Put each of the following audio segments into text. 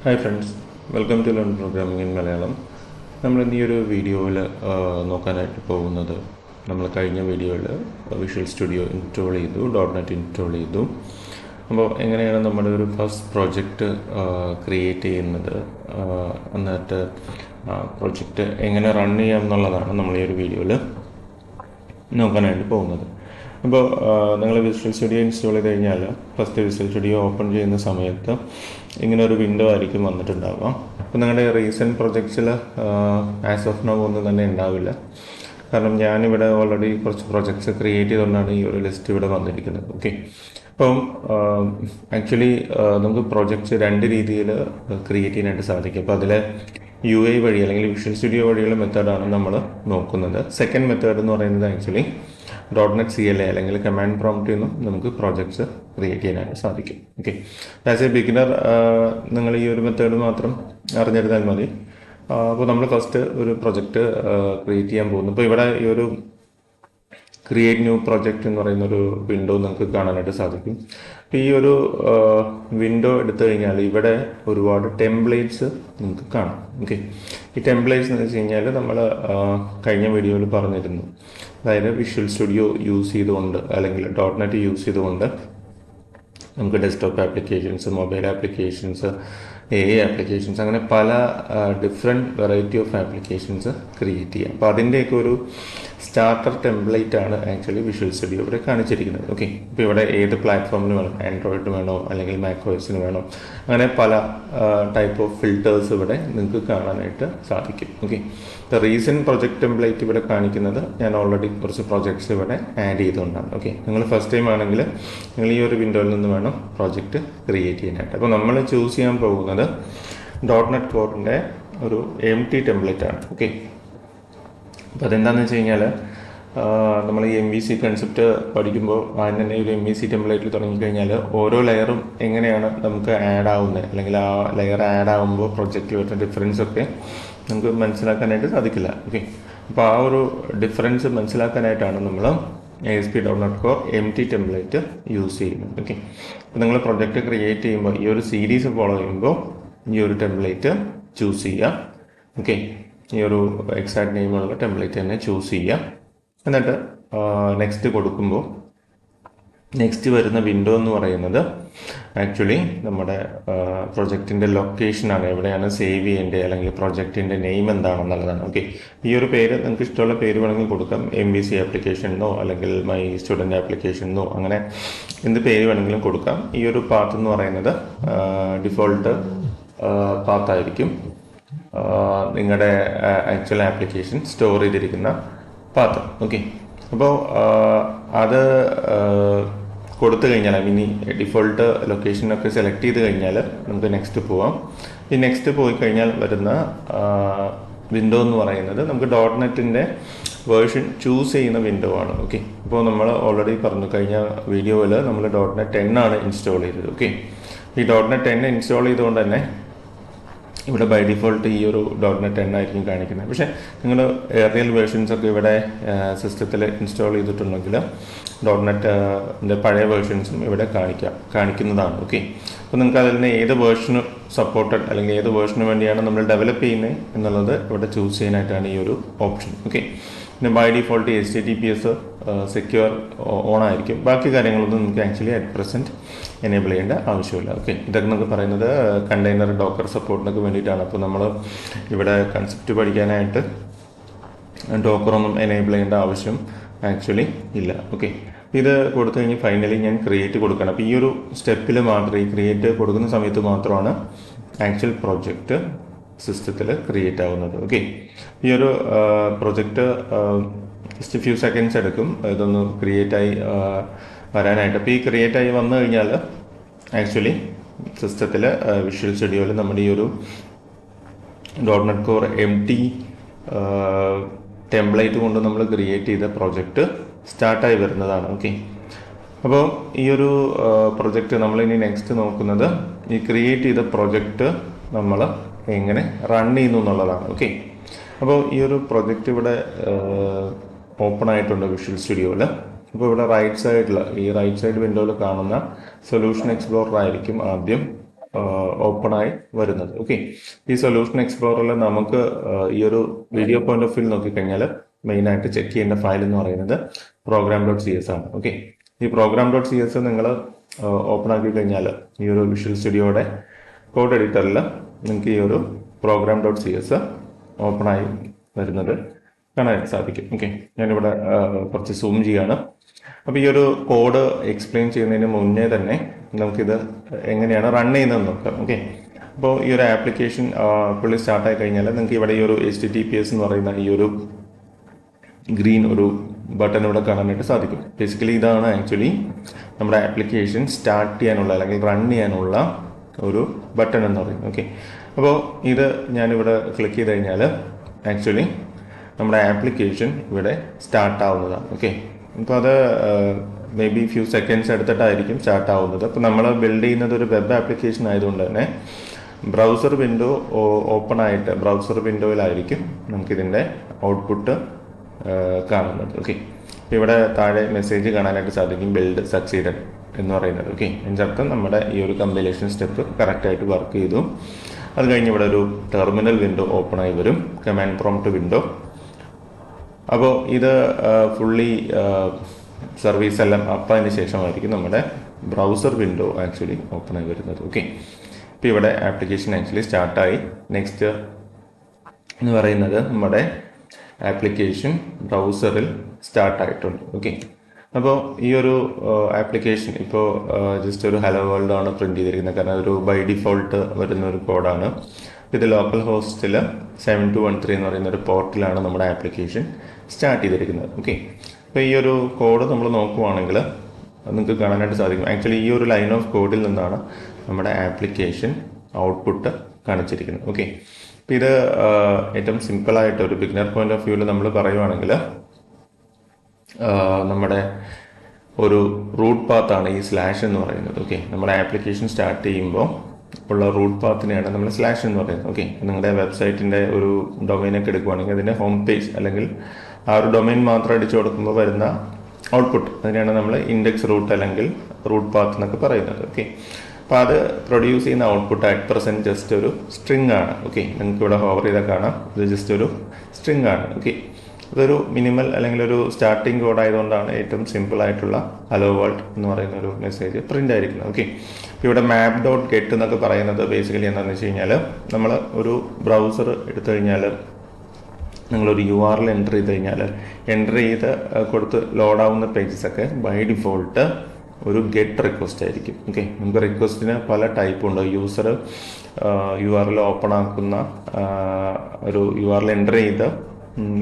Hi friends, welcome to learn programming in Malayalam. നമ്മൾ ഇന്ന് ഈ ഒരു വീഡിയോയിൽ നോക്കാനായിട്ട് പോകുന്നത്, നമ്മൾ കഴിഞ്ഞ വീഡിയോയിൽ വിഷ്വൽ സ്റ്റുഡിയോ ഇൻസ്റ്റാൾ ചെയ്തു, .NET ഇൻസ്റ്റാൾ ചെയ്തു. അപ്പോൾ എങ്ങനെയാണ് നമ്മുടെ ഒരു ഫസ്റ്റ് പ്രോജക്റ്റ് ക്രിയേറ്റ് ചെയ്യുന്നത്, എന്നിട്ട് പ്രോജക്റ്റ് എങ്ങനെ റൺ ചെയ്യാം എന്നുള്ളതാണ് നമ്മൾ ഈ ഒരു വീഡിയോയിൽ നോക്കാനായിട്ട് പോകുന്നത്. അപ്പോൾ നിങ്ങൾ വിഷ്വൽ സ്റ്റുഡിയോ ഇൻസ്റ്റാൾ ചെയ്ത് കഴിഞ്ഞാൽ ഫസ്റ്റ് വിഷ്വൽ സ്റ്റുഡിയോ ഓപ്പൺ ചെയ്യുന്ന സമയത്ത് ഇങ്ങനെ ഒരു വിൻഡോ ആയിരിക്കും വന്നിട്ടുണ്ടാവുക. അപ്പോൾ നിങ്ങളുടെ റീസെൻറ്റ് പ്രൊജക്ട്സിൽ ആസ് ഓഫ് നൗ ഒന്നും തന്നെ ഉണ്ടാവില്ല. കാരണം ഞാനിവിടെ ഓൾറെഡി കുറച്ച് പ്രൊജക്ട്സ് ക്രിയേറ്റ് ചെയ്തുകൊണ്ടാണ് ഈ ഒരു ലിസ്റ്റ് ഇവിടെ വന്നിരിക്കുന്നത്. ഓക്കെ, അപ്പം ആക്ച്വലി നമുക്ക് പ്രൊജക്ട്സ് രണ്ട് രീതിയിൽ ക്രിയേറ്റ് ചെയ്യാനായിട്ട് സാധിക്കും. അപ്പോൾ അതിൽ UI വഴി അല്ലെങ്കിൽ വിഷ്വൽ സ്റ്റുഡിയോ വഴിയുള്ള മെത്തേഡാണ് നമ്മൾ നോക്കുന്നത്. സെക്കൻഡ് മെത്തേഡ് എന്ന് പറയുന്നത് ആക്ച്വലി .NET CLI അല്ലെങ്കിൽ കമാൻഡ് പ്രോംപ്റ്റിൽ നിന്നും നമുക്ക് പ്രോജക്ട്സ് ക്രിയേറ്റ് ചെയ്യാനായിട്ട് സാധിക്കും. ഓക്കെ, ആസ് എ ബിഗിനർ നിങ്ങൾ ഈ ഒരു മെത്തേഡ് മാത്രം അറിഞ്ഞിരുന്നാൽ മതി. അപ്പോൾ നമ്മൾ ഫസ്റ്റ് ഒരു പ്രൊജക്റ്റ് ക്രിയേറ്റ് ചെയ്യാൻ പോകുന്നു. ഇപ്പോൾ ഇവിടെ ഈ ഒരു ക്രിയേറ്റ് ന്യൂ പ്രൊജക്റ്റ് എന്ന് പറയുന്ന ഒരു വിൻഡോ നിങ്ങൾക്ക് കാണാനായിട്ട് സാധിക്കും. അപ്പോൾ ഈ ഒരു വിൻഡോ എടുത്തു കഴിഞ്ഞാൽ ഇവിടെ ഒരുപാട് ടെംപ്ലേറ്റ്സ് നിങ്ങൾക്ക് കാണാം. ഓക്കെ, ഈ ടെംപ്ലേറ്റ്സ് എന്ന് വെച്ച് കഴിഞ്ഞാൽ നമ്മൾ കഴിഞ്ഞ വീഡിയോയിൽ പറഞ്ഞിരുന്നു. അതായത് വിഷ്വൽ സ്റ്റുഡിയോ യൂസ് ചെയ്തുകൊണ്ട് അല്ലെങ്കിൽ .NET യൂസ് ചെയ്തുകൊണ്ട് നമുക്ക് desktop applications, mobile applications, AI applications, അങ്ങനെ പല different variety of applications create ചെയ്യാം. അപ്പോൾ അതിൻ്റെയൊക്കെ ഒരു സ്റ്റാർട്ടർ ടെംപ്ലേറ്റ് ആണ് ആക്ച്വലി വിഷ്വൽ സ്റ്റുഡിയോ ഇവിടെ കാണിച്ചിരിക്കുന്നത്. ഓക്കെ, ഇപ്പോൾ ഇവിടെ ഏത് പ്ലാറ്റ്ഫോമിന് വേണം, ആൻഡ്രോയിഡ് വേണോ അല്ലെങ്കിൽ മാക്OSന് വേണോ, അങ്ങനെ പല ടൈപ്പ് ഓഫ് ഫിൽറ്റേഴ്സ് ഇവിടെ നിങ്ങൾക്ക് കാണാനായിട്ട് സാധിക്കും. ഓക്കെ, റീസെൻറ്റ് പ്രൊജക്റ്റ് ടെംപ്ലേറ്റ് ഇവിടെ കാണിക്കുന്നത് ഞാൻ ഓൾറെഡി കുറച്ച് പ്രൊജക്ട്സ് ഇവിടെ ആഡ് ചെയ്തുകൊണ്ടാണ്. ഓക്കെ, നിങ്ങൾ ഫസ്റ്റ് ടൈം ആണെങ്കിൽ നിങ്ങൾ ഈ ഒരു വിൻഡോയിൽ നിന്ന് വേണം പ്രോജക്റ്റ് ക്രിയേറ്റ് ചെയ്യാനായിട്ട്. അപ്പോൾ നമ്മൾ ചൂസ് ചെയ്യാൻ പോകുന്നത് .NET കോറിൻ്റെ ഒരു empty ടെംപ്ലേറ്റ് ആണ്. ഓക്കെ, അപ്പോൾ അതെന്താണെന്ന് വെച്ച് കഴിഞ്ഞാൽ നമ്മൾ ഈ MVC കൺസെപ്റ്റ് പഠിക്കുമ്പോൾ ആദ്യം തന്നെ ഒരു MVC ടെംപ്ലേറ്റിൽ തുടങ്ങിക്കഴിഞ്ഞാൽ ഓരോ ലെയറും എങ്ങനെയാണ് നമുക്ക് ആഡ് ആവുന്നത്, അല്ലെങ്കിൽ ആ ലെയർ ആഡ് ആകുമ്പോൾ പ്രൊജക്റ്റിൽ വരുന്ന ഡിഫറൻസ് ഒക്കെ നമുക്ക് മനസ്സിലാക്കാനായിട്ട് സാധിക്കില്ല. ഓക്കെ, അപ്പോൾ ആ ഒരു ഡിഫറൻസ് മനസ്സിലാക്കാനായിട്ടാണ് നമ്മൾ ASP.NET Core empty template use ചെയ്യുന്നത്. ഓക്കെ, അപ്പോൾ നിങ്ങൾ പ്രൊജക്റ്റ് ക്രിയേറ്റ് ചെയ്യുമ്പോൾ ഈ ഒരു സീരീസ് ഫോളോ ചെയ്യുമ്പോൾ ഈ ഒരു ടെംപ്ലേറ്റ് ചൂസ് ചെയ്യുക. ഓക്കെ, ഈ ഒരു എക്സാക്ട് നെയിമുള്ള ടെംപ്ലേറ്റ് തന്നെ ചൂസ് ചെയ്യുക. എന്നിട്ട് നെക്സ്റ്റ് കൊടുക്കുമ്പോൾ നെക്സ്റ്റ് വരുന്ന വിൻഡോ എന്ന് പറയുന്നത് ആക്ച്വലി നമ്മുടെ പ്രൊജക്റ്റിൻ്റെ ലൊക്കേഷനാണ്, എവിടെയാണ് സേവ് ചെയ്യേണ്ടത് അല്ലെങ്കിൽ പ്രൊജക്റ്റിൻ്റെ നെയിം എന്താണെന്നുള്ളതാണ്. ഓക്കെ, ഈ ഒരു പേര് നിങ്ങൾക്ക് ഇഷ്ടമുള്ള പേര് വേണമെങ്കിൽ കൊടുക്കാം. MVC ആപ്ലിക്കേഷൻ എന്നോ അല്ലെങ്കിൽ മൈ സ്റ്റുഡൻറ്റ് ആപ്ലിക്കേഷൻ എന്നോ, അങ്ങനെ എന്ത് പേര് വേണമെങ്കിലും കൊടുക്കാം. ഈ ഒരു പാത്ത് എന്ന് പറയുന്നത് ഡിഫോൾട്ട് പാത്തായിരിക്കും, നിങ്ങളുടെ ആക്ച്വൽ ആപ്ലിക്കേഷൻ സ്റ്റോർ ചെയ്തിരിക്കുന്ന പാത്ത്. ഓക്കെ, അപ്പോൾ അത് കൊടുത്തു കഴിഞ്ഞാൽ ഇനി ഡിഫോൾട്ട് ലൊക്കേഷനൊക്കെ സെലക്ട് ചെയ്ത് കഴിഞ്ഞാൽ നമുക്ക് നെക്സ്റ്റ് പോവാം. ഈ നെക്സ്റ്റ് പോയി കഴിഞ്ഞാൽ വരുന്ന വിൻഡോ എന്ന് പറയുന്നത് നമുക്ക് .NETൻ്റെ വേർഷൻ ചൂസ് ചെയ്യുന്ന വിൻഡോ ആണ്. ഓക്കെ, അപ്പോൾ നമ്മൾ ഓൾറെഡി പറഞ്ഞു കഴിഞ്ഞ വീഡിയോയിൽ നമ്മൾ .NET 10 ആണ് ഇൻസ്റ്റാൾ ചെയ്തത്. ഓക്കെ, ഈ .NET 10 ഇൻസ്റ്റാൾ ചെയ്തുകൊണ്ട് തന്നെ ഇവിടെ ബൈ ഡിഫോൾട്ട് ഈ ഒരു .NET 10 ആയിരിക്കും കാണിക്കുന്നത്. പക്ഷേ നിങ്ങൾ റിയൽ വേർഷൻസ് ഒക്കെ ഇവിടെ സിസ്റ്റത്തിൽ ഇൻസ്റ്റാൾ ചെയ്തിട്ടുണ്ടെങ്കിൽ .NETൻ്റെ പഴയ വേർഷൻസും ഇവിടെ കാണിക്കുന്നതാണ്. ഓക്കെ, അപ്പോൾ നിങ്ങൾക്ക് അതിൽ നിന്ന് ഏത് വേർഷന് സപ്പോർട്ടഡ് അല്ലെങ്കിൽ ഏത് വേർഷന് വേണ്ടിയാണ് നമ്മൾ ഡെവലപ്പ് ചെയ്യുന്നത് എന്നുള്ളത് ഇവിടെ ചൂസ് ചെയ്യാനായിട്ടാണ് ഈ ഒരു ഓപ്ഷൻ. ഓക്കെ, പിന്നെ by default HTTPS secure on ആയിരിക്കും. ബാക്കി കാര്യങ്ങളൊന്നും നമുക്ക് ആക്ച്വലി അറ്റ് പ്രസൻറ്റ് എനേബിൾ ചെയ്യേണ്ട ആവശ്യമില്ല. ഓക്കെ, ഇതൊക്കെ നമുക്ക് പറയുന്നത് കണ്ടെയ്നർ ഡോക്കർ സപ്പോർട്ടിനൊക്കെ വേണ്ടിയിട്ടാണ്. അപ്പോൾ നമ്മൾ ഇവിടെ കൺസെപ്റ്റ് പഠിക്കാനായിട്ട് ഡോക്കറൊന്നും എനേബിൾ ചെയ്യേണ്ട ആവശ്യം ആക്ച്വലി ഇല്ല. ഓക്കെ, ഇത് കൊടുത്തു കഴിഞ്ഞ് ഫൈനലി ഞാൻ ക്രിയേറ്റ് കൊടുക്കണം. അപ്പോൾ ഈ ഒരു സ്റ്റെപ്പിൽ മാത്രമേ, ഈ ക്രിയേറ്റ് കൊടുക്കുന്ന സമയത്ത് മാത്രമാണ് ആക്ച്വൽ പ്രോജക്റ്റ് സിസ്റ്റത്തിൽ ക്രിയേറ്റ് ആവുന്നത്. ഓക്കെ, ഈ ഒരു പ്രൊജക്റ്റ് ജസ്റ്റ് ഫ്യൂ സെക്കൻഡ്സ് എടുക്കും ഇതൊന്ന് ക്രിയേറ്റായി വരാനായിട്ട്. അപ്പോൾ ഈ ക്രിയേറ്റായി വന്നു കഴിഞ്ഞാൽ ആക്ച്വലി സിസ്റ്റത്തിൽ വിഷ്വൽ സ്റ്റുഡിയോയിൽ നമ്മുടെ ഈ ഒരു .NET Core empty ടെംപ്ലേറ്റ് കൊണ്ട് നമ്മൾ ക്രിയേറ്റ് ചെയ്ത പ്രൊജക്റ്റ് സ്റ്റാർട്ടായി വരുന്നതാണ്. ഓക്കെ, അപ്പോൾ ഈ ഒരു പ്രൊജക്റ്റ് നമ്മളിനി നെക്സ്റ്റ് നോക്കുന്നത് ഈ ക്രിയേറ്റ് ചെയ്ത പ്രൊജക്റ്റ് നമ്മൾ എങ്ങനെ റൺ ചെയ്യുന്നു എന്നുള്ളതാണ്. ഓക്കെ, അപ്പോൾ ഈ ഒരു പ്രൊജക്റ്റ് ഇവിടെ ഓപ്പൺ ആയിട്ടുണ്ട് വിഷ്വൽ സ്റ്റുഡിയോയിൽ. അപ്പോൾ ഇവിടെ റൈറ്റ് സൈഡിൽ ഈ റൈറ്റ് സൈഡ് വിൻഡോയിൽ കാണുന്ന സൊല്യൂഷൻ എക്സ്പ്ലോറർ ആയിരിക്കും ആദ്യം ഓപ്പണായി വരുന്നത്. ഓക്കെ, ഈ സൊല്യൂഷൻ എക്സ്പ്ലോററിൽ നമുക്ക് ഈ ഒരു വീഡിയോ പോയിന്റ് ഓഫ് വ്യൂ നോക്കിക്കഴിഞ്ഞാൽ മെയിനായിട്ട് ചെക്ക് ചെയ്യേണ്ട ഫയൽ എന്ന് പറയുന്നത് program.cs ആണ്. ഓക്കെ, ഈ program.cs നിങ്ങൾ ഓപ്പൺ ആക്കി കഴിഞ്ഞാൽ ഈ ഒരു വിഷ്വൽ സ്റ്റുഡിയോയുടെ കോഡ് എഡിറ്ററിൽ നിങ്ങൾക്ക് ഈ ഒരു program.cs ഓപ്പണായി വരുന്നത് കാണാനായിട്ട് സാധിക്കും. ഓക്കെ, ഞാനിവിടെ കുറച്ച് സൂം ചെയ്യാണ്. അപ്പോൾ ഈ ഒരു കോഡ് എക്സ്പ്ലെയിൻ ചെയ്യുന്നതിന് മുന്നേ തന്നെ നമുക്കിത് എങ്ങനെയാണ് റൺ ചെയ്യുന്നതെന്ന് നോക്കാം. ഓക്കെ, അപ്പോൾ ഈ ഒരു ആപ്ലിക്കേഷൻ പുള്ളി സ്റ്റാർട്ടായി കഴിഞ്ഞാൽ നിങ്ങൾക്ക് ഇവിടെ ഈ ഒരു HTTPS എന്ന് പറയുന്ന ഈ ഒരു ഗ്രീൻ ഒരു ബട്ടൺ ഇവിടെ കാണാനായിട്ട് സാധിക്കും. ബേസിക്കലി ഇതാണ് ആക്ച്വലി നമ്മുടെ ആപ്ലിക്കേഷൻ സ്റ്റാർട്ട് ചെയ്യാനുള്ള അല്ലെങ്കിൽ റൺ ചെയ്യാനുള്ള ഒരു ബട്ടൺ എന്ന് പറയുന്നത്. ഓക്കെ, അപ്പോൾ ഇത് ഞാനിവിടെ ക്ലിക്ക് ചെയ്ത് കഴിഞ്ഞാൽ ആക്ച്വലി നമ്മുടെ ആപ്ലിക്കേഷൻ ഇവിടെ സ്റ്റാർട്ട് ആവുന്നതാണ്. ഓക്കെ, അപ്പോൾ അത് മേ ബി ഫ്യൂ സെക്കൻഡ്സ് എടുത്തിട്ടായിരിക്കും സ്റ്റാർട്ട് ആവുന്നത്. അപ്പോൾ നമ്മൾ ബിൽഡ് ചെയ്യുന്നത് ഒരു വെബ് ആപ്ലിക്കേഷൻ ആയതുകൊണ്ട് തന്നെ ബ്രൗസർ വിൻഡോ ഓപ്പൺ ആയിട്ട് ബ്രൗസർ വിൻഡോയിലായിരിക്കും നമുക്കിതിൻ്റെ ഔട്ട്പുട്ട് കാണുന്നത്. ഓക്കെ, ഇവിടെ താഴെ മെസ്സേജ് കാണാനായിട്ട് സാധിക്കും, ബിൽഡ് സക്സീഡഡ് എന്ന് പറയുന്നത്. ഓക്കെ, അതിൻ്റെ അർത്ഥം നമ്മുടെ ഈ ഒരു കമ്പൈലേഷൻ സ്റ്റെപ്പ് കറക്റ്റായിട്ട് വർക്ക് ചെയ്തു. അത് കഴിഞ്ഞ് ഇവിടെ ഒരു ടെർമിനൽ വിൻഡോ ഓപ്പൺ ആയി വരും, കമാൻഡ് പ്രോംപ്റ്റ് വിൻഡോ. അപ്പോൾ ഇത് ഫുള്ളി സർവീസ് എല്ലാം അപ്പതിന് ശേഷമായിരിക്കും നമ്മുടെ ബ്രൗസർ വിൻഡോ ആക്ച്വലി ഓപ്പൺ ആയി വരുന്നത്. ഓക്കെ, ഇപ്പോൾ ഇവിടെ ആപ്ലിക്കേഷൻ ആക്ച്വലി സ്റ്റാർട്ടായി. നെക്സ്റ്റ് എന്ന് പറയുന്നത് നമ്മുടെ ആപ്ലിക്കേഷൻ ബ്രൗസറിൽ സ്റ്റാർട്ടായിട്ടുണ്ട്. ഓക്കെ, അപ്പോൾ ഈ ഒരു ആപ്ലിക്കേഷൻ ഇപ്പോൾ ജസ്റ്റ് ഒരു ഹലോ വേൾഡ് ആണ് പ്രിന്റ് ചെയ്തിരിക്കുന്നത്, കാരണം അതൊരു ബൈ ഡിഫോൾട്ട് വരുന്ന ഒരു കോഡാണ്. ഇത് ലോക്കൽ ഹോസ്റ്റിൽ 7213 എന്ന് പറയുന്ന ഒരു പോർട്ടിലാണ് നമ്മുടെ ആപ്ലിക്കേഷൻ സ്റ്റാർട്ട് ചെയ്തിരിക്കുന്നത്. ഓക്കെ, അപ്പോൾ ഈ ഒരു കോഡ് നമ്മൾ നോക്കുവാണെങ്കിൽ നിങ്ങൾക്ക് കാണാനായിട്ട് സാധിക്കും. ആക്ച്വലി ഈ ഒരു ലൈൻ ഓഫ് കോഡിൽ നിന്നാണ് നമ്മുടെ ആപ്ലിക്കേഷൻ ഔട്ട്പുട്ട് കാണിച്ചിരിക്കുന്നത്. ഓക്കെ, അപ്പോൾ ഇത് ഏറ്റവും സിമ്പിളായിട്ട് ഒരു ബിഗിനർ പോയിന്റ് ഓഫ് വ്യൂവിൽ നമ്മൾ പറയുവാണെങ്കിൽ നമ്മുടെ ഒരു റൂട്ട് പാത്താണ് ഈ സ്ലാഷ് എന്ന് പറയുന്നത്. ഓക്കെ, നമ്മുടെ ആപ്ലിക്കേഷൻ സ്റ്റാർട്ട് ചെയ്യുമ്പോൾ ഉള്ള റൂട്ട് പാത്തിനെയാണ് നമ്മൾ സ്ലാഷ് എന്ന് പറയുന്നത്. ഓക്കെ, നിങ്ങളുടെ വെബ്സൈറ്റിൻ്റെ ഒരു ഡൊമൈനൊക്കെ എടുക്കുവാണെങ്കിൽ അതിൻ്റെ ഹോം പേജ് അല്ലെങ്കിൽ ആ ഒരു ഡൊമൈൻ മാത്രം അടിച്ചു കൊടുക്കുമ്പോൾ വരുന്ന ഔട്ട്പുട്ട് അതിനെയാണ് നമ്മൾ ഇൻഡെക്സ് റൂട്ട് അല്ലെങ്കിൽ റൂട്ട് പാത്ത് എന്നൊക്കെ പറയുന്നത്. ഓക്കെ, അപ്പോൾ അത് പ്രൊഡ്യൂസ് ചെയ്യുന്ന ഔട്ട്പുട്ട് @% ജസ്റ്റ് ഒരു സ്ട്രിങ് ആണ്. ഓക്കെ, നിങ്ങൾക്ക് ഇവിടെ ഹോവർ ചെയ്താൽ കാണാം, ഇത് ജസ്റ്റ് ഒരു സ്ട്രിങ് ആണ്. ഓക്കെ, ഇതൊരു മിനിമൽ അല്ലെങ്കിൽ ഒരു സ്റ്റാർട്ടിംഗ് കോഡ് ആയതുകൊണ്ടാണ് ഏറ്റവും സിമ്പിൾ ആയിട്ടുള്ള ഹലോ വേൾഡ് എന്ന് പറയുന്ന ഒരു മെസ്സേജ് പ്രിന്റ് ആയിരിക്കുന്നത്. ഓക്കെ, ഇവിടെ map.get എന്നൊക്കെ പറയുന്നത് ബേസിക്കലി എന്താണെന്ന് വെച്ച് കഴിഞ്ഞാൽ നമ്മൾ ഒരു ബ്രൗസർ എടുത്തു കഴിഞ്ഞാൽ നിങ്ങളൊരു URL എൻ്റർ ചെയ്ത് കഴിഞ്ഞാൽ എൻ്റർ ചെയ്ത് കൊടുത്ത് ലോഡാവുന്ന പേജസൊക്കെ ബൈ ഡിഫോൾട്ട് ഒരു ഗെറ്റ് റിക്വസ്റ്റ് ആയിരിക്കും. ഓക്കെ, നമുക്ക് റിക്വസ്റ്റിന് പല ടൈപ്പ് ഉണ്ട്. യൂസർ URL ഓപ്പൺ ആക്കുന്ന ഒരു URL എൻ്റർ ചെയ്ത്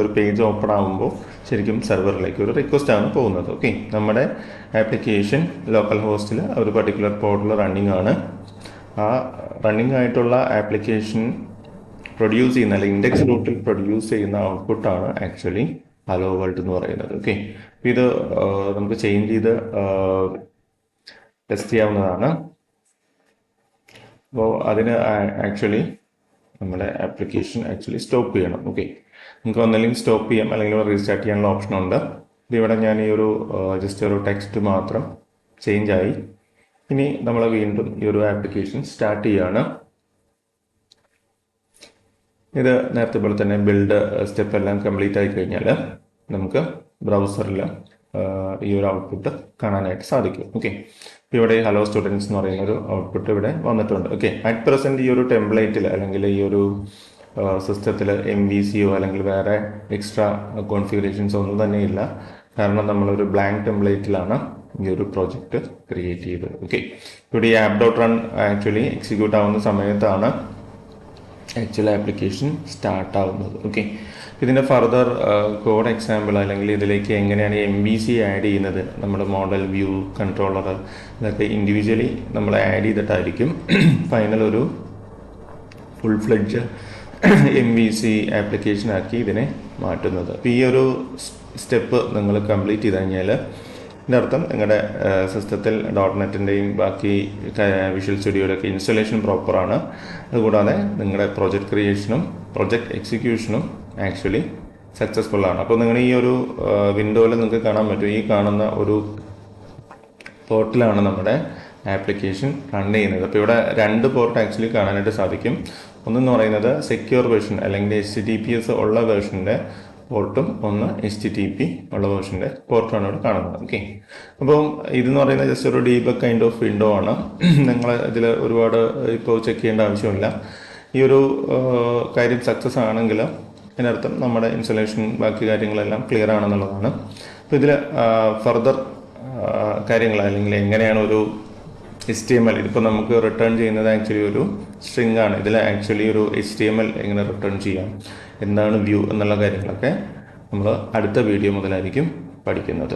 ഒരു പേജ് ഓപ്പൺ ആകുമ്പോൾ ശരിക്കും സെർവറിലേക്ക് ഒരു റിക്വസ്റ്റ് ആണ് പോകുന്നത്. ഓക്കെ, നമ്മുടെ ആപ്ലിക്കേഷൻ ലോക്കൽ ഹോസ്റ്റിൽ ഒരു പർട്ടിക്കുലർ പോർട്ടൽ റണ്ണിങ് ആണ്. ആ റണ്ണിങ് ആയിട്ടുള്ള ആപ്ലിക്കേഷൻ പ്രൊഡ്യൂസ് ചെയ്യുന്ന അല്ലെങ്കിൽ ഇൻഡെക്സ് റൂട്ടിൽ പ്രൊഡ്യൂസ് ചെയ്യുന്ന ഔട്ട്പുട്ടാണ് ആക്ച്വലി ഹലോ വേൾഡ് എന്ന് പറയുന്നത്. ഓക്കെ, ഇത് നമുക്ക് ചേഞ്ച് ചെയ്ത് ടെസ്റ്റ് ചെയ്യാവുന്നതാണ്. അപ്പോൾ അതിന് ആക്ച്വലി നമ്മുടെ ആപ്ലിക്കേഷൻ ആക്ച്വലി സ്റ്റോപ്പ് ചെയ്യണം. ഓക്കെ, നിങ്ങൾക്ക് ഒന്നല്ലെങ്കിൽ സ്റ്റോപ്പ് ചെയ്യാം അല്ലെങ്കിൽ റീസ്റ്റാർട്ട് ചെയ്യാനുള്ള ഓപ്ഷൻ ഉണ്ട്. ഇവിടെ ഞാൻ ഈ ഒരു ജസ്റ്റ് ഒരു ടെക്സ്റ്റ് മാത്രം ചേഞ്ച് ആയി. ഇനി നമ്മൾ വീണ്ടും ഈ ഒരു ആപ്ലിക്കേഷൻ സ്റ്റാർട്ട് ചെയ്യുകയാണ്. ഇത് നേരത്തെ പോലെ തന്നെ ബിൽഡ് സ്റ്റെപ്പ് എല്ലാം കംപ്ലീറ്റ് ആയി കഴിഞ്ഞാൽ നമുക്ക് ബ്രൗസറിൽ ഈ ഒരു ഔട്ട്പുട്ട് കാണാനായിട്ട് സാധിക്കും. ഓക്കെ, ഇപ്പോൾ ഇവിടെ ഹലോ സ്റ്റുഡൻസ് എന്ന് പറയുന്ന ഒരു ഔട്ട്പുട്ട് ഇവിടെ വന്നിട്ടുണ്ട്. ഓക്കെ, @present ഈ ഒരു ടെംപ്ലേറ്റിൽ അല്ലെങ്കിൽ ഈ ഒരു സിസ്റ്റത്തിൽ MVCയോ അല്ലെങ്കിൽ വേറെ എക്സ്ട്രാ കോൺഫിഗറേഷൻസോ ഒന്നും തന്നെ ഇല്ല. കാരണം നമ്മളൊരു ബ്ലാങ്ക് ടെംപ്ലേറ്റിലാണ് ഈ ഒരു പ്രോജക്റ്റ് ക്രിയേറ്റ് ചെയ്തത്. ഓക്കെ, ഇവിടെ ഈ app.run ആക്ച്വലി എക്സിക്യൂട്ട് ആവുന്ന സമയത്താണ് ആക്ച്വൽ ആപ്ലിക്കേഷൻ സ്റ്റാർട്ട് ആവുന്നത്. ഓക്കെ, ഇതിൻ്റെ ഫർദർ കോഡ് എക്സാമ്പിൾ അല്ലെങ്കിൽ ഇതിലേക്ക് എങ്ങനെയാണ് MVC ആഡ് ചെയ്യുന്നത്, നമ്മുടെ മോഡൽ വ്യൂ കൺട്രോളർ ഇതൊക്കെ ഇൻഡിവിജ്വലി നമ്മൾ ആഡ് ചെയ്തിട്ടായിരിക്കും ഫൈനൽ ഒരു ഫുൾ ഫ്ലെഡ്ജ് MVC ആപ്ലിക്കേഷൻ ആക്കി ഇതിനെ മാറ്റുന്നത്. അപ്പോൾ ഈ ഒരു സ്റ്റെപ്പ് നിങ്ങൾ കംപ്ലീറ്റ് ചെയ്ത് കഴിഞ്ഞാൽ ഇതിൻ്റെ അർത്ഥം നിങ്ങളുടെ സിസ്റ്റത്തിൽ .NETൻ്റെയും ബാക്കി വിഷ്വൽ സ്റ്റുഡിയോയുടെ ഒക്കെ ഇൻസ്റ്റലേഷൻ പ്രോപ്പറാണ്. അതുകൂടാതെ നിങ്ങളുടെ പ്രോജക്റ്റ് ക്രിയേഷനും പ്രോജക്റ്റ് എക്സിക്യൂഷനും ആക്ച്വലി സക്സസ്ഫുൾ ആണ്. അപ്പോൾ നിങ്ങൾ ഈ ഒരു വിൻഡോയിൽ നിങ്ങൾക്ക് കാണാൻ പറ്റും, ഈ കാണുന്ന ഒരു പോർട്ടലാണ് നമ്മുടെ ആപ്ലിക്കേഷൻ റൺ ചെയ്യുന്നത്. അപ്പോൾ ഇവിടെ 2 പോർട്ട് ആക്ച്വലി കാണാനായിട്ട് സാധിക്കും. ഒന്നെന്ന് പറയുന്നത് സെക്യൂർ വേർഷൻ അല്ലെങ്കിൽ HTTPS ഉള്ള വേർഷൻ്റെ പോർട്ടും ഒന്ന് HTTP ഉള്ള വേർഷൻ്റെ പോർട്ടുമാണ് ഇവിടെ കാണുന്നത്. ഓക്കെ, അപ്പോൾ ഇതെന്ന് പറയുന്നത് ജസ്റ്റ് ഒരു ഡീബഗ് കൈൻഡ് ഓഫ് വിൻഡോ ആണ്. നിങ്ങൾ ഇതിൽ ഒരുപാട് ഇപ്പോൾ ചെക്ക് ചെയ്യേണ്ട ആവശ്യമില്ല. ഈ ഒരു കാര്യം സക്സസ് ആണെങ്കിൽ അതിനർത്ഥം നമ്മുടെ ഇൻസ്റ്റലേഷൻ ബാക്കി കാര്യങ്ങളെല്ലാം ക്ലിയർ ആണെന്നുള്ളതാണ്. അപ്പോൾ ഇതിൽ ഫർദർ കാര്യങ്ങൾ അല്ലെങ്കിൽ എങ്ങനെയാണ് ഒരു HTML ഇതിപ്പോൾ നമുക്ക് റിട്ടേൺ ചെയ്യുന്നത് ആക്ച്വലി ഒരു സ്ട്രിങ് ആണ്. ഇതിൽ ആക്ച്വലി ഒരു HTML എങ്ങനെ റിട്ടേൺ ചെയ്യാം, എന്താണ് വ്യൂ എന്നുള്ള കാര്യങ്ങളൊക്കെ നമ്മൾ അടുത്ത വീഡിയോ മുതലായിരിക്കും പഠിക്കുന്നത്.